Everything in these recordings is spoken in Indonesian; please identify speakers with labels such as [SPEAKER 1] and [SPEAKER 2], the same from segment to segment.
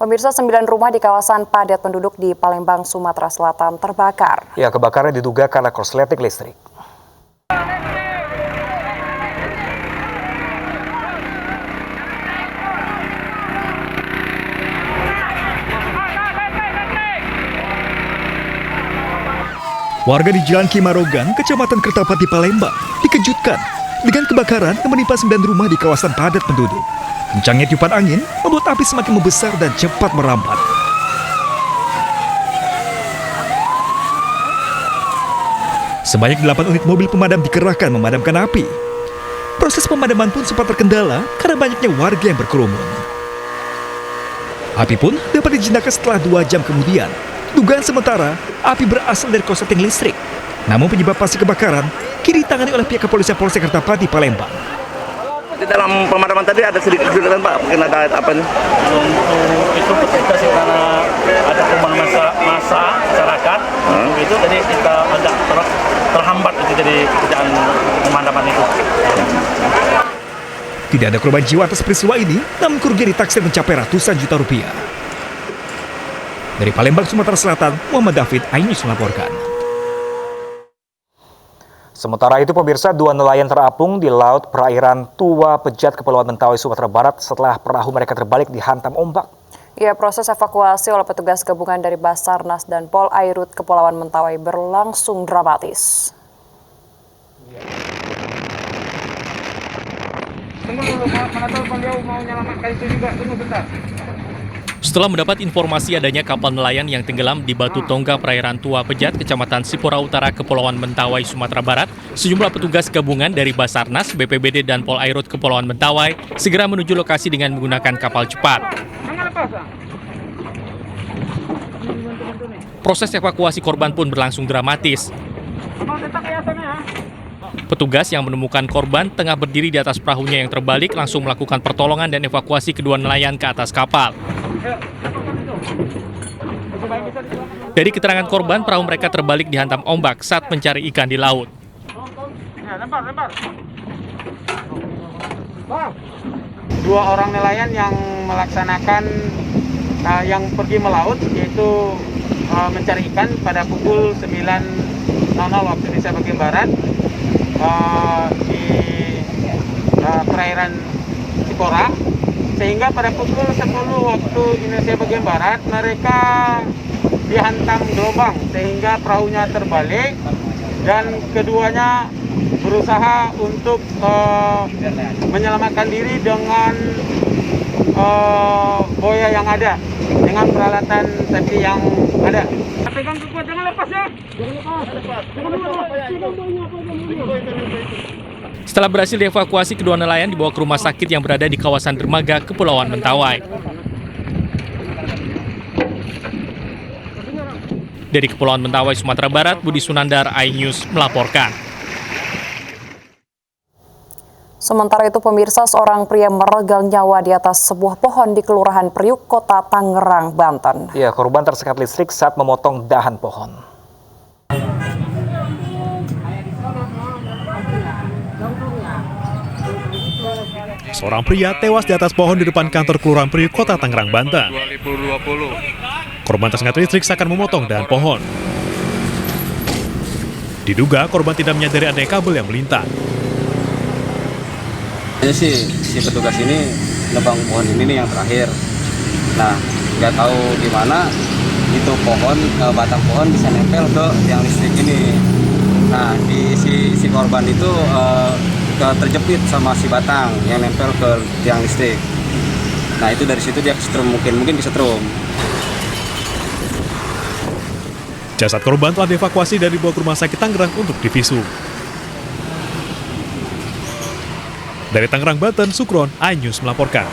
[SPEAKER 1] Pemirsa, 9 rumah di kawasan padat penduduk di Palembang, Sumatera Selatan terbakar.
[SPEAKER 2] Ya, kebakaran diduga karena korsleting listrik.
[SPEAKER 3] Warga di Jalan Kimarogan, Kecamatan Kertapati, Palembang, dikejutkan dengan kebakaran yang menimpa 9 rumah di kawasan padat penduduk. Kencangnya tiupan angin membuat api semakin membesar dan cepat merambat. Sebanyak 8 unit mobil pemadam dikerahkan memadamkan api. Proses pemadaman pun sempat terkendala karena banyaknya warga yang berkerumun. Api pun dapat dijinakan setelah 2 jam kemudian. Dugaan sementara, api berasal dari korsleting listrik. Namun penyebab pasti kebakaran kini ditangani oleh pihak kepolisian Polsek Kertapati, Palembang.
[SPEAKER 4] Di dalam pemadaman tadi ada sedikit kesulitan, Pak. Mungkin ada apa nih?
[SPEAKER 5] Untuk itu petugas karena ada kerumunan massa masyarakat, itu jadi kita agak terhambat itu jadi pekerjaan pemadaman itu.
[SPEAKER 3] Tidak ada korban jiwa atas peristiwa ini, namun kerugian ditaksir mencapai ratusan juta rupiah. Dari Palembang, Sumatera Selatan, Muhammad David, iNews melaporkan.
[SPEAKER 2] Sementara itu, pemirsa, 2 nelayan terapung di laut perairan Tua Pejat, Kepulauan Mentawai, Sumatera Barat setelah perahu mereka terbalik dihantam ombak.
[SPEAKER 1] Ya, proses evakuasi oleh petugas gabungan dari Basarnas dan Pol Airut Kepulauan Mentawai berlangsung dramatis.
[SPEAKER 6] Tunggu dulu, mana tahu beliau mau menyelamatkan itu juga, tunggu bentar.
[SPEAKER 7] Setelah mendapat informasi adanya kapal nelayan yang tenggelam di Batu Tongga perairan Tua Pejat, Kecamatan Sipora Utara, Kepulauan Mentawai, Sumatera Barat, sejumlah petugas gabungan dari Basarnas, BPBD, dan Pol Airut Kepulauan Mentawai segera menuju lokasi dengan menggunakan kapal cepat. Proses evakuasi korban pun berlangsung dramatis. Petugas yang menemukan korban tengah berdiri di atas perahunya yang terbalik langsung melakukan pertolongan dan evakuasi kedua nelayan ke atas kapal. Dari keterangan korban, perahu mereka terbalik dihantam ombak saat mencari ikan di laut.
[SPEAKER 6] Dua orang nelayan yang melaksanakan yang pergi melaut, yaitu mencari ikan pada pukul 9.00 waktu Indonesia bagian barat di perairan Sipora, sehingga pada pukul 10 waktu Indonesia bagian barat mereka dihantam gelombang sehingga perahunya terbalik dan keduanya berusaha untuk menyelamatkan diri dengan boya yang ada, dengan peralatan safety yang ada. Pegang kuat, jangan lepas ya.
[SPEAKER 7] Setelah berhasil dievakuasi, kedua nelayan dibawa ke rumah sakit yang berada di kawasan dermaga Kepulauan Mentawai. Dari Kepulauan Mentawai, Sumatera Barat, Budi Sunandar, iNews melaporkan.
[SPEAKER 1] Sementara itu, pemirsa, seorang pria meregang nyawa di atas sebuah pohon di Kelurahan Priuk, Kota Tangerang, Banten.
[SPEAKER 2] Ya, korban tersengat listrik saat memotong dahan pohon.
[SPEAKER 3] Seorang pria tewas di atas pohon di depan kantor Kelurahan Priuk, Kota Tangerang, Banten.
[SPEAKER 5] 2020.
[SPEAKER 3] Korban tersengat listrik saat memotong dahan pohon. Diduga korban tidak menyadari adanya kabel yang melintas.
[SPEAKER 8] Si petugas ini nebang pohon ini nih yang terakhir. Nah, nggak tahu di mana itu pohon, batang pohon bisa nempel ke tiang listrik ini. Nah, si korban itu terjepit sama si batang yang nempel ke tiang listrik. Nah, itu dari situ dia kesetrum, mungkin kesetrum.
[SPEAKER 3] Jasad korban telah dievakuasi dari dibawa ke rumah sakit Tangerang untuk divisum. Dari Tangerang, Banten, Sukron, iNews melaporkan.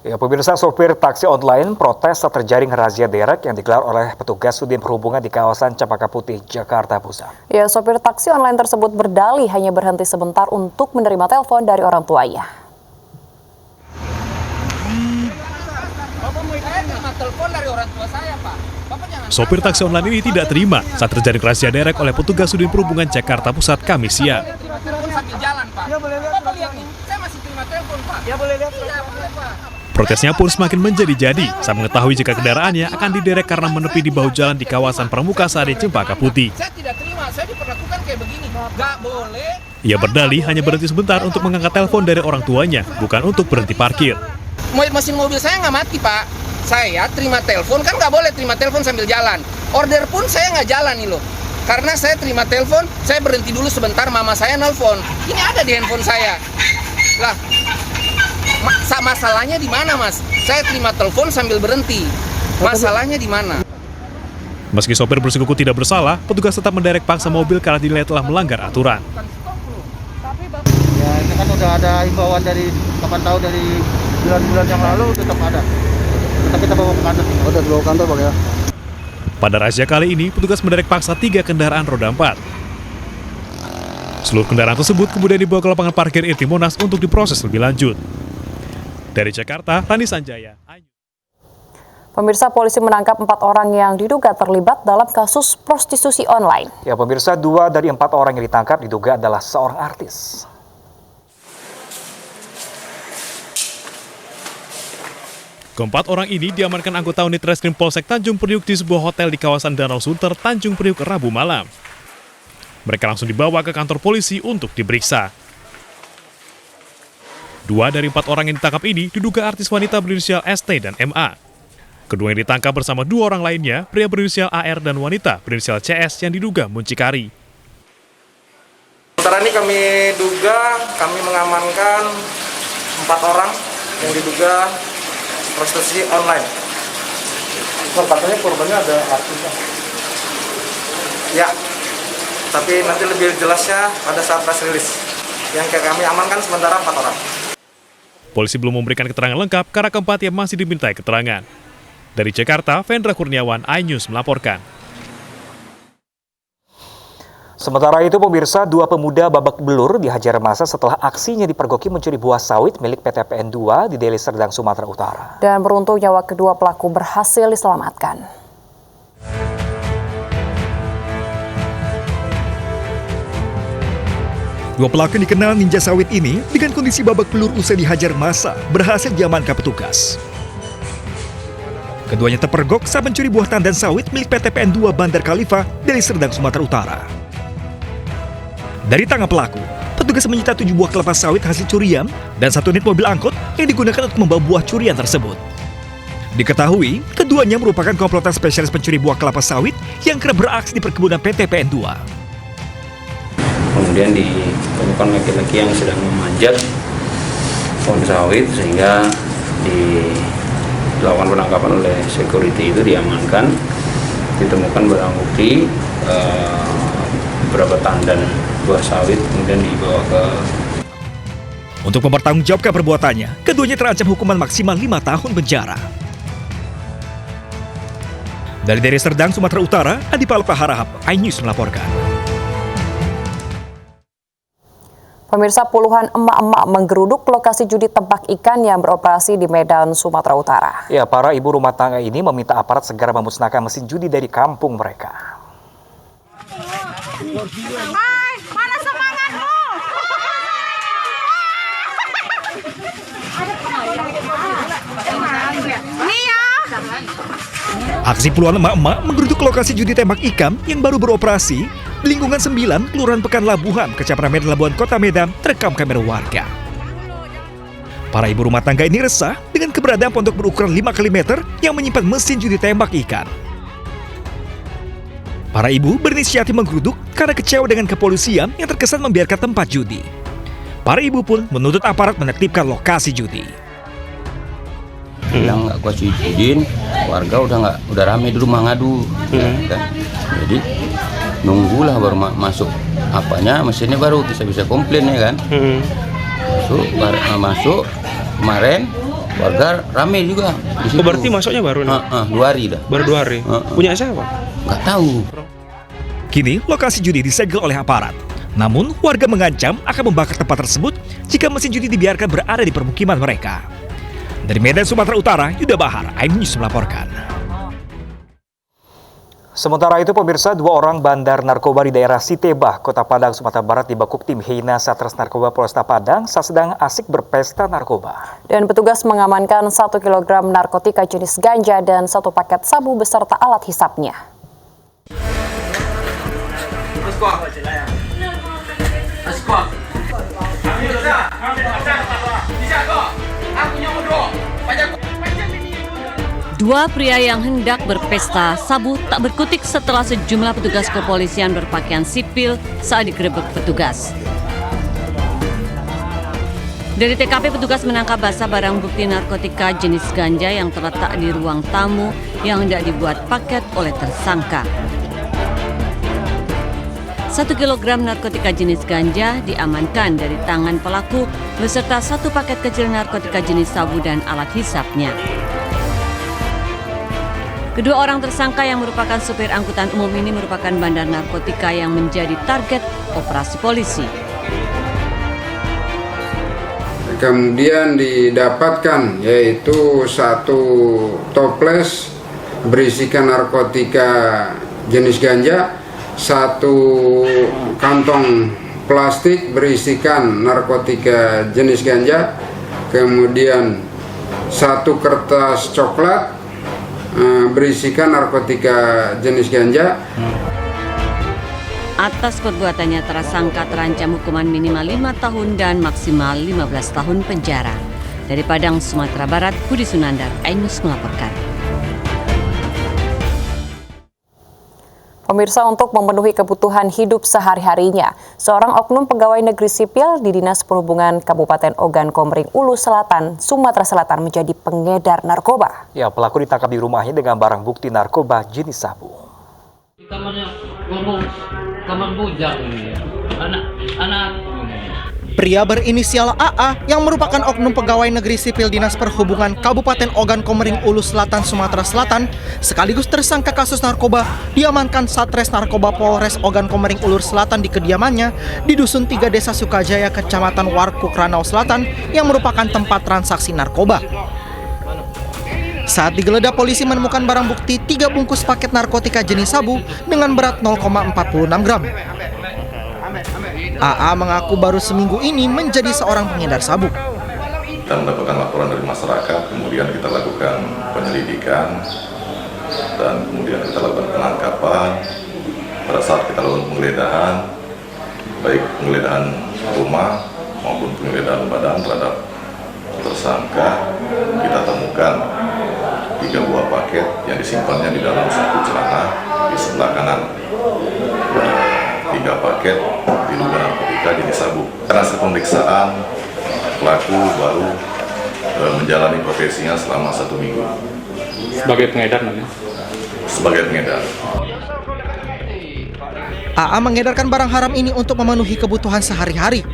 [SPEAKER 2] Ya, pemirsa, sopir taksi online protes saat terjaring razia derek yang digelar oleh petugas Sudin Perhubungan di kawasan Cempaka Putih, Jakarta Pusat.
[SPEAKER 1] Ya, sopir taksi online tersebut berdalih hanya berhenti sebentar untuk menerima telepon dari orang tuanya.
[SPEAKER 3] Sopir taksi online ini tidak terima saat terjaring razia derek oleh petugas Sudin Perhubungan Jakarta Pusat Kamis siang.
[SPEAKER 6] Ya boleh lihat.
[SPEAKER 9] Bapak lihat nih, saya masih terima telepon Pak.
[SPEAKER 6] Ya boleh lihat.
[SPEAKER 9] Iya boleh Pak.
[SPEAKER 7] Protesnya pun semakin menjadi-jadi saat mengetahui jika kendaraannya akan diderek karena menepi di bahu jalan di kawasan Pramuka Sari Cempaka Putih.
[SPEAKER 9] Saya tidak terima, saya diperlakukan kayak begini. Nggak boleh.
[SPEAKER 7] Ia berdalih hanya berhenti sebentar untuk mengangkat telepon dari orang tuanya, bukan untuk berhenti parkir.
[SPEAKER 9] Mesin mobil saya nggak mati Pak. Saya terima telepon, kan nggak boleh terima telepon sambil jalan. Order pun saya nggak jalan nih loh. Karena saya terima telepon, saya berhenti dulu sebentar, mama saya nelpon. Ini ada di handphone saya. Lah, masalahnya di mana Mas? Saya terima telepon sambil berhenti. Masalahnya di mana?
[SPEAKER 7] Meski sopir bersikuku tidak bersalah, petugas tetap menderek paksa mobil karena dinilai telah melanggar aturan.
[SPEAKER 6] Ya ini kan udah ada himbauan dari kapan tahu dari bulan-bulan yang lalu tetap ada. Tetap kita bawa ke kantor. Oh, udah dibawa ke kantor Bang ya.
[SPEAKER 7] Pada razia kali ini, petugas menderek paksa 3 kendaraan roda 4. Seluruh kendaraan tersebut kemudian dibawa ke lapangan parkir Irti Monas untuk diproses lebih lanjut. Dari Jakarta, Rani Sanjaya.
[SPEAKER 1] Pemirsa, polisi menangkap 4 orang yang diduga terlibat dalam kasus prostitusi online.
[SPEAKER 2] Ya pemirsa, 2 dari 4 orang yang ditangkap diduga adalah seorang artis.
[SPEAKER 7] Keempat orang ini diamankan anggota unit Reskrim Polsek Tanjung Priuk di sebuah hotel di kawasan Danau Sunter, Tanjung Priuk, Rabu malam. Mereka langsung dibawa ke kantor polisi untuk diperiksa. 2 dari 4 orang yang ditangkap ini diduga artis wanita berinisial ST dan MA. Kedua yang ditangkap bersama 2 orang lainnya, pria berinisial AR dan wanita berinisial CS yang diduga muncikari.
[SPEAKER 10] Sementara ini kami mengamankan 4 orang yang diduga prostitusi online.
[SPEAKER 6] Katanya korbannya ada artisnya.
[SPEAKER 10] Ya, tapi nanti lebih jelasnya pada saat press release. Yang kami amankan sementara 4 orang.
[SPEAKER 7] Polisi belum memberikan keterangan lengkap karena keempat yang masih dimintai keterangan. Dari Jakarta, Vendra Kurniawan, iNews melaporkan.
[SPEAKER 2] Sementara itu pemirsa, 2 pemuda babak belur dihajar massa setelah aksinya dipergoki mencuri buah sawit milik PT PN2 di Deli Serdang, Sumatera Utara.
[SPEAKER 1] Dan beruntung nyawa kedua pelaku berhasil diselamatkan.
[SPEAKER 3] Dua pelaku yang dikenal ninja sawit ini dengan kondisi babak belur usai dihajar massa berhasil diamankan petugas. Keduanya terpergok saat mencuri buah tandan sawit milik PT PN2 Bandar Khalifah dari Serdang, Sumatera Utara. Dari tangan pelaku, petugas menyita 7 buah kelapa sawit hasil curian dan 1 unit mobil angkut yang digunakan untuk membawa buah curian tersebut. Diketahui, keduanya merupakan komplotan spesialis pencuri buah kelapa sawit yang kerap beraksi di perkebunan PT PN2.
[SPEAKER 11] Kemudian ditemukan laki-laki yang sedang memanjat pohon sawit sehingga dilakukan penangkapan oleh security, itu diamankan, ditemukan barang bukti beberapa tandan buah sawit, kemudian dibawa ke.
[SPEAKER 3] Untuk mempertanggungjawabkan perbuatannya, keduanya terancam hukuman maksimal 5 tahun penjara. Dari Deli Serdang, Sumatera Utara, Adi Palpa Harahap, iNews melaporkan.
[SPEAKER 1] Pemirsa, puluhan emak-emak menggeruduk lokasi judi tembak ikan yang beroperasi di Medan, Sumatera Utara.
[SPEAKER 2] Ya, para ibu rumah tangga ini meminta aparat segera memusnahkan mesin judi dari kampung mereka.
[SPEAKER 12] Hai, mana semangatmu? Nih ya.
[SPEAKER 3] Aksi puluhan emak-emak menggeruduk lokasi judi tembak ikan yang baru beroperasi di lingkungan 9, Kelurahan Pekan Labuhan, Kecamatan Medan Labuhan, Kota Medan, terekam kamera warga. Para ibu rumah tangga ini resah dengan keberadaan pondok berukuran 5 x meter yang menyimpan mesin judi tembak ikan. Para ibu berinisiatif menggeruduk karena kecewa dengan kepolisian yang terkesan membiarkan tempat judi. Para ibu pun menuntut aparat menertibkan lokasi judi.
[SPEAKER 11] Yang nggak kasih izin, warga udah rame di rumah ngadu. Jadi nunggulah baru masuk apanya, mesinnya baru bisa komplain ya kan. Masuk kemarin warga rame juga di situ.
[SPEAKER 6] Berarti masuknya baru nih?
[SPEAKER 11] 2 hari dah.
[SPEAKER 6] Baru 2 hari? Punya siapa?
[SPEAKER 11] Nggak tahu.
[SPEAKER 3] Kini lokasi judi disegel oleh aparat. Namun warga mengancam akan membakar tempat tersebut jika mesin judi dibiarkan berada di permukiman mereka. Dari Medan, Sumatera Utara, Yuda Bahar, iNews melaporkan.
[SPEAKER 2] Sementara itu, pemirsa, 2 orang bandar narkoba di daerah Sitebah, Kota Padang, Sumatera Barat dibekuk tim Hina Satres Narkoba Polresta Padang saat sedang asik berpesta narkoba.
[SPEAKER 1] Dan petugas mengamankan 1 kg narkotika jenis ganja dan 1 paket sabu beserta alat hisapnya.
[SPEAKER 13] Dua pria yang hendak berpesta sabu tak berkutik setelah sejumlah petugas kepolisian berpakaian sipil saat digerebek petugas. Dari TKP, petugas menangkap basah barang bukti narkotika jenis ganja yang terletak di ruang tamu yang hendak dibuat paket oleh tersangka. 1 kg narkotika jenis ganja diamankan dari tangan pelaku beserta 1 paket kecil narkotika jenis sabu dan alat hisapnya. Kedua orang tersangka yang merupakan supir angkutan umum ini merupakan bandar narkotika yang menjadi target operasi polisi.
[SPEAKER 14] Kemudian didapatkan yaitu 1 toples berisikan narkotika jenis ganja, 1 kantong plastik berisikan narkotika jenis ganja, kemudian 1 kertas coklat berisikan narkotika jenis ganja.
[SPEAKER 13] Atas perbuatannya tersangka terancam hukuman minimal 5 tahun dan maksimal 15 tahun penjara. Dari Padang, Sumatera Barat, Budi Sunandar, iNews melaporkan.
[SPEAKER 1] Pemirsa, untuk memenuhi kebutuhan hidup sehari-harinya, seorang oknum pegawai negeri sipil di Dinas Perhubungan Kabupaten Ogan Komering Ulu Selatan, Sumatera Selatan menjadi pengedar narkoba.
[SPEAKER 2] Ya, pelaku ditangkap di rumahnya dengan barang bukti narkoba jenis sabu.
[SPEAKER 5] Kamar bujang ini, anak.
[SPEAKER 6] Pria berinisial AA yang merupakan oknum pegawai negeri sipil Dinas Perhubungan Kabupaten Ogan Komering Ulu Selatan, Sumatera Selatan, sekaligus tersangka kasus narkoba, diamankan Satres Narkoba Polres Ogan Komering Ulu Selatan di kediamannya di Dusun 3 Desa Sukajaya, Kecamatan Warkuk, Ranau Selatan, yang merupakan tempat transaksi narkoba. Saat digeledah, polisi menemukan barang bukti 3 bungkus paket narkotika jenis sabu dengan berat 0,46 gram. AA mengaku baru seminggu ini menjadi seorang pengedar sabu.
[SPEAKER 15] Kita mendapatkan laporan dari masyarakat, kemudian kita lakukan penyelidikan, dan kemudian kita lakukan penangkapan. Pada saat kita lakukan penggeledahan, baik penggeledahan rumah maupun penggeledahan badan terhadap tersangka, kita temukan 3 buah paket yang disimpannya di dalam 1 celana di sebelah kanan. 3 paket diduga narkotika jenis sabu. Karena hasil pemeriksaan, pelaku baru menjalani profesinya selama 1 minggu.
[SPEAKER 5] Sebagai pengedar namanya?
[SPEAKER 15] Sebagai pengedar.
[SPEAKER 6] AA mengedarkan barang haram ini untuk memenuhi kebutuhan sehari-hari.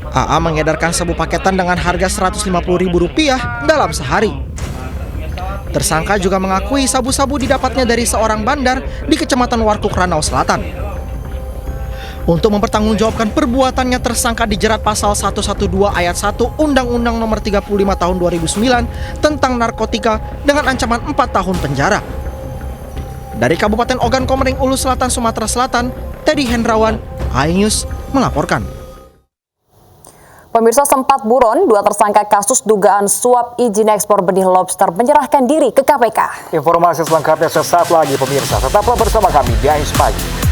[SPEAKER 6] AA mengedarkan sabu paketan dengan harga Rp150.000 dalam sehari. Tersangka juga mengakui sabu-sabu didapatnya dari seorang bandar di Kecamatan Warkuk, Ranau Selatan. Untuk mempertanggungjawabkan perbuatannya, tersangka dijerat pasal 112 ayat 1 Undang-Undang Nomor 35 Tahun 2009 tentang narkotika dengan ancaman 4 tahun penjara. Dari Kabupaten Ogan Komering Ulu Selatan, Sumatera Selatan, Teddy Hendrawan, iNews melaporkan.
[SPEAKER 1] Pemirsa, sempat buron, 2 tersangka kasus dugaan suap izin ekspor benih lobster menyerahkan diri ke KPK.
[SPEAKER 2] Informasi selengkapnya sesaat lagi, pemirsa. Tetaplah bersama kami di iNews Pagi.